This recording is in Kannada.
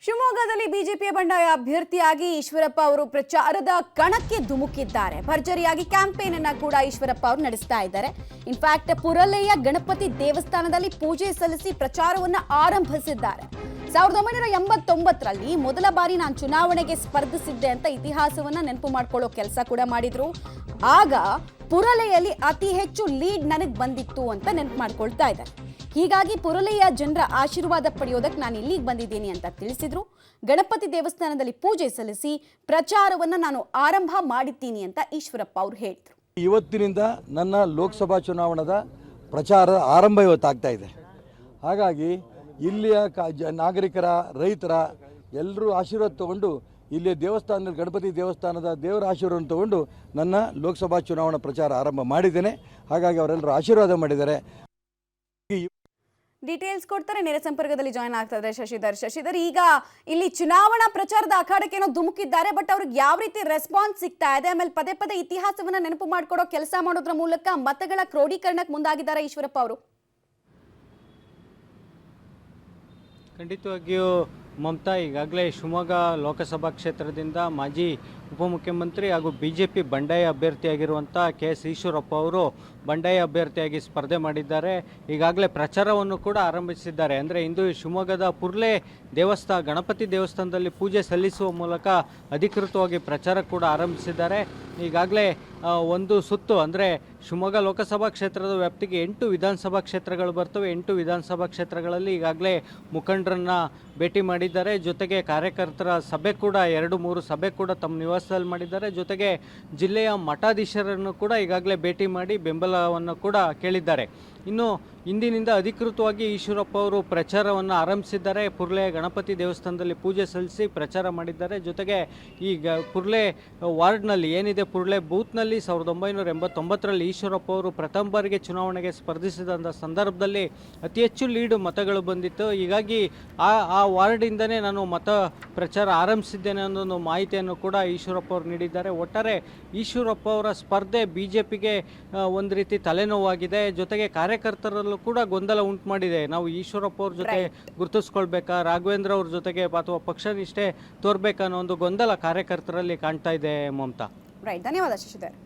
ಶಿವಮೊಗ್ಗದಲ್ಲಿ ಬಿಜೆಪಿಯ ಬಂಡಾಯ ಅಭ್ಯರ್ಥಿಯಾಗಿ ಈಶ್ವರಪ್ಪ ಅವರು ಪ್ರಚಾರದ ಕಣಕ್ಕೆ ಧುಮುಕಿದ್ದಾರೆ. ಭರ್ಜರಿಯಾಗಿ ಕ್ಯಾಂಪೇನ್ ಅನ್ನು ಕೂಡ ಈಶ್ವರಪ್ಪ ಅವರು ನಡೆಸ್ತಾ ಇದ್ದಾರೆ. ಇನ್ಫ್ಯಾಕ್ಟ್ ಪುರಲೆಯ ಗಣಪತಿ ದೇವಸ್ಥಾನದಲ್ಲಿ ಪೂಜೆ ಸಲ್ಲಿಸಿ ಪ್ರಚಾರವನ್ನು ಆರಂಭಿಸಿದ್ದಾರೆ. 1989ರಲ್ಲಿ ಮೊದಲ ಬಾರಿ ನಾನು ಚುನಾವಣೆಗೆ ಸ್ಪರ್ಧಿಸಿದ್ದೆ ಅಂತ ಇತಿಹಾಸವನ್ನ ನೆನಪು ಮಾಡ್ಕೊಳ್ಳೋ ಕೆಲಸ ಕೂಡ ಮಾಡಿದ್ರು. ಆಗ ಪುರಲೆಯಲ್ಲಿ ಅತಿ ಹೆಚ್ಚು ಲೀಡ್ ನನಗೆ ಬಂದಿತ್ತು ಅಂತ ನೆನಪು ಮಾಡ್ಕೊಳ್ತಾ ಇದ್ದಾರೆ. ಹೀಗಾಗಿ ಪುರಲೆಯ ಜನರ ಆಶೀರ್ವಾದ ಪಡೆಯೋದಕ್ಕೆ ನಾನು ಇಲ್ಲಿಗೆ ಬಂದಿದ್ದೀನಿ ಅಂತ ತಿಳಿಸಿದ್ರು. ಗಣಪತಿ ದೇವಸ್ಥಾನದಲ್ಲಿ ಪೂಜೆ ಸಲ್ಲಿಸಿ ಪ್ರಚಾರವನ್ನು ನಾನು ಆರಂಭ ಮಾಡಿದ್ದೀನಿ ಅಂತ ಈಶ್ವರಪ್ಪ ಅವರು ಹೇಳಿದರು. ಇವತ್ತಿನಿಂದ ನನ್ನ ಲೋಕಸಭಾ ಚುನಾವಣದ ಪ್ರಚಾರ ಆರಂಭ ಇವತ್ತಾಗ್ತಾ ಇದೆ. ಹಾಗಾಗಿ ಇಲ್ಲಿಯ ನಾಗರಿಕರ, ರೈತರ ಎಲ್ಲರೂ ಆಶೀರ್ವಾದ ತಗೊಂಡು ಇಲ್ಲಿಯ ದೇವಸ್ಥಾನದಲ್ಲಿ ಗಣಪತಿ ದೇವಸ್ಥಾನದ ದೇವರ ಆಶೀರ್ವಾದ ತಗೊಂಡು ನನ್ನ ಲೋಕಸಭಾ ಚುನಾವಣಾ ಪ್ರಚಾರ ಆರಂಭ ಮಾಡಿದ್ದೇನೆ. ಹಾಗಾಗಿ ಅವರೆಲ್ಲರೂ ಆಶೀರ್ವಾದ ಮಾಡಿದ್ದಾರೆ. ಡೀಟೇಲ್ಸ್ ಕೊಡ್ತಾರೆ. ನೇರ ಸಂಪರ್ಕದಲ್ಲಿ ಜಾಯ್ನ್ ಆಗ್ತಾ ಇದ್ದಾರೆ ಶಶಿಧರ್. ಈಗ ಇಲ್ಲಿ ಚುನಾವಣಾ ಪ್ರಚಾರದ ಅಖಾಡಕ್ಕೆ ಏನೋ ಧುಮುಕಿದ್ದಾರೆ, ಬಟ್ ಅವ್ರಿಗೆ ಯಾವ ರೀತಿ ರೆಸ್ಪಾನ್ಸ್ ಸಿಗ್ತಾ ಇದೆ? ಆಮೇಲೆ ಪದೇ ಪದೇ ಇತಿಹಾಸವನ್ನ ನೆನಪು ಮಾಡ್ಕೊಡೋ ಕೆಲಸ ಮಾಡೋದ್ರ ಮೂಲಕ ಮತಗಳ ಕ್ರೋಢೀಕರಣಕ್ಕೆ ಮುಂದಾಗಿದ್ದಾರೆ ಈಶ್ವರಪ್ಪ ಅವರು. ಖಂಡಿತವಾಗಿಯೂ ಮಮತಾ, ಈಗಾಗಲೇ ಶಿವಮೊಗ್ಗ ಲೋಕಸಭಾ ಕ್ಷೇತ್ರದಿಂದ ಮಾಜಿ ಉಪಮುಖ್ಯಮಂತ್ರಿ ಹಾಗೂ ಬಿಜೆಪಿ ಬಂಡಾಯ ಅಭ್ಯರ್ಥಿಯಾಗಿರುವಂಥ KS ಈಶ್ವರಪ್ಪ ಅವರು ಬಂಡಾಯ ಅಭ್ಯರ್ಥಿಯಾಗಿ ಸ್ಪರ್ಧೆ ಮಾಡಿದ್ದಾರೆ. ಈಗಾಗಲೇ ಪ್ರಚಾರವನ್ನು ಕೂಡ ಆರಂಭಿಸಿದ್ದಾರೆ. ಅಂದರೆ ಇಂದು ಶಿವಮೊಗ್ಗದ ಪುರ್ಲೆ ಗಣಪತಿ ದೇವಸ್ಥಾನದಲ್ಲಿ ಪೂಜೆ ಸಲ್ಲಿಸುವ ಮೂಲಕ ಅಧಿಕೃತವಾಗಿ ಪ್ರಚಾರ ಕೂಡ ಆರಂಭಿಸಿದ್ದಾರೆ. ಈಗಾಗಲೇ ಒಂದು ಸುತ್ತು, ಅಂದರೆ ಶಿವಮೊಗ್ಗ ಲೋಕಸಭಾ ಕ್ಷೇತ್ರದ ವ್ಯಾಪ್ತಿಗೆ 8 ವಿಧಾನಸಭಾ ಕ್ಷೇತ್ರಗಳು ಬರ್ತವೆ. 8 ವಿಧಾನಸಭಾ ಕ್ಷೇತ್ರಗಳಲ್ಲಿ ಈಗಾಗಲೇ ಮುಖಂಡರನ್ನು ಭೇಟಿ ಮಾಡಿದ್ದಾರೆ. ಜೊತೆಗೆ ಕಾರ್ಯಕರ್ತರ ಸಭೆ ಕೂಡ 2-3 ಸಭೆ ಕೂಡ ತಮ್ಮ ನಿವಾಸದಲ್ಲಿ ಮಾಡಿದ್ದಾರೆ. ಜೊತೆಗೆ ಜಿಲ್ಲೆಯ ಮಠಾಧೀಶರನ್ನು ಕೂಡ ಈಗಾಗಲೇ ಭೇಟಿ ಮಾಡಿ ಬೆಂಬಲವನ್ನು ಕೂಡ ಕೇಳಿದ್ದಾರೆ. ಇನ್ನು ಇಂದಿನಿಂದ ಅಧಿಕೃತವಾಗಿ ಈಶ್ವರಪ್ಪ ಅವರು ಪ್ರಚಾರವನ್ನು ಆರಂಭಿಸಿದ್ದಾರೆ. ಪುರ್ಲೆ ಗಣಪತಿ ದೇವಸ್ಥಾನದಲ್ಲಿ ಪೂಜೆ ಸಲ್ಲಿಸಿ ಪ್ರಚಾರ ಮಾಡಿದ್ದಾರೆ. ಜೊತೆಗೆ ಈಗ ಪುರ್ಲೆ ವಾರ್ಡ್ನಲ್ಲಿ ಏನಿದೆ, ಪುರ್ಲೆ ಬೂತ್ನಲ್ಲಿ 1989ರಲ್ಲಿ ಈಶ್ವರಪ್ಪ ಅವರು ಪ್ರಥಮ ಬಾರಿಗೆ ಚುನಾವಣೆಗೆ ಸ್ಪರ್ಧಿಸಿದಂಥ ಸಂದರ್ಭದಲ್ಲಿ ಅತಿ ಹೆಚ್ಚು ಲೀಡ್ ಮತಗಳು ಬಂದಿತ್ತು. ಹೀಗಾಗಿ ಆ ವಾರ್ಡಿಂದನೇ ನಾನು ಮತ ಪ್ರಚಾರ ಆರಂಭಿಸಿದ್ದೇನೆ ಅನ್ನೋ ಒಂದು ಮಾಹಿತಿಯನ್ನು ಕೂಡ ಈಶ್ವರಪ್ಪ ಅವರು ನೀಡಿದ್ದಾರೆ. ಒಟ್ಟಾರೆ ಈಶ್ವರಪ್ಪ ಅವರ ಸ್ಪರ್ಧೆ ಬಿಜೆಪಿಗೆ ಒಂದು ರೀತಿ ತಲೆನೋವಾಗಿದೆ. ಜೊತೆಗೆ ಕಾರ್ಯಕರ್ತರಲ್ಲೂ ಕೂಡ ಗೊಂದಲ ಉಂಟು ಮಾಡಿದೆ. ನಾವು ಈಶ್ವರಪ್ಪ ಅವ್ರ ಜೊತೆ ಗುರುತಿಸ್ಕೊಳ್ಬೇಕಾ, ರಾಘವೇಂದ್ರ ಅವ್ರ ಜೊತೆಗೆ ಅಥವಾ ಪಕ್ಷ ನಿಷ್ಠೆ ತೋರ್ಬೇಕಾ ಅನ್ನೋ ಒಂದು ಗೊಂದಲ ಕಾರ್ಯಕರ್ತರಲ್ಲಿ ಕಾಣ್ತಾ ಇದೆ ಮಮತಾ. ರೈಟ್, ಧನ್ಯವಾದ ಶಶಿಧರ್.